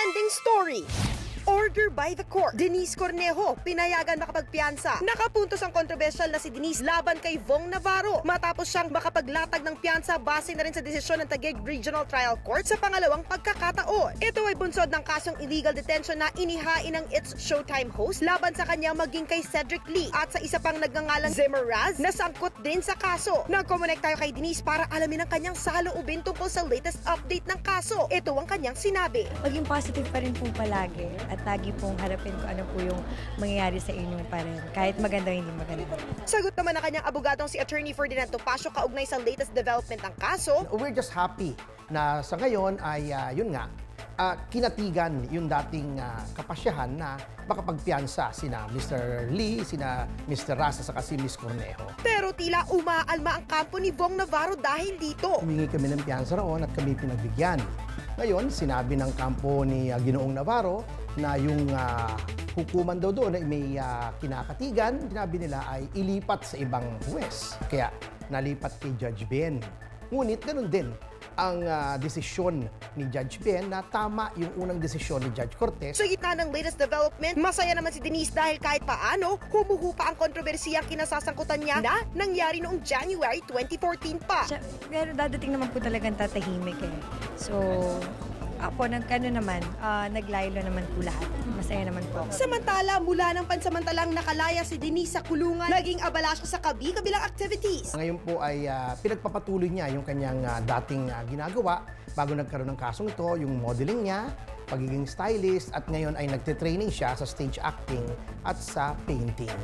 Trending story. Order by the court. Denise Cornejo, pinayagan makapagpiyansa. Nakapuntos ang kontrobersyal na si Denise laban kay Vong Navarro matapos siyang makapaglatag ng piyansa base na rin sa desisyon ng Taguig Regional Trial Court sa pangalawang pagkakataon. Ito ay bunsod ng kasong illegal detention na inihain ng It's Showtime host laban sa kanya maging kay Cedric Lee at sa isa pang nagngangalang Zimmer Raz na sangkot din sa kaso. Nag-connect tayo kay Denise para alamin ang kanyang saloobin tungkol sa latest update ng kaso. Ito ang kanyang sinabi. Maging positive pa rin po palagi at lagi pong harapin ko ano po yung mangyayari sa inyo pa rin, kahit maganda o hindi maganda. Sagot naman ng kanyang abogadong si Attorney Ferdinand Topacio kaugnay sa latest development ng kaso. We're just happy na sa ngayon ay yun nga, kinatigan yung dating kapasyahan na makapagpiyansa sina Mr. Lee, sina Mr. Raz, saka si Ms. Cornejo. Pero tila umaalma ang kampo ni Vong Navarro dahil dito. Humingi kami ng piyansa roon at kami pinagbigyan. Ngayon, sinabi ng kampo ni Ginoong Navarro na yung hukuman daw doon ay may kinakatigan, sinabi nila ay ilipat sa ibang huwes. Kaya nalipat kay Judge Ben. Ngunit ganun din ang desisyon ni Judge Ben na tama yung unang desisyon ni Judge Cortez. Sa gitna ng latest development, masaya naman si Denise dahil kahit paano, humuhupa ang kontrobersiyang kinasasangkutan niya na nangyari noong January 2014 pa. Pero dadating naman po talagang tatahimik eh. So, ako naglaylo naman po lahat. Masaya naman po. Samantala, mula ng pansamantalang nakalaya si Denise sa kulungan, naging abala siya sa kabi-kabilang activities. Ngayon po ay pinagpapatuloy niya yung kanyang dating ginagawa bago nagkaroon ng kasong ito, yung modeling niya, pagiging stylist, at ngayon ay nagtitraining siya sa stage acting at sa painting.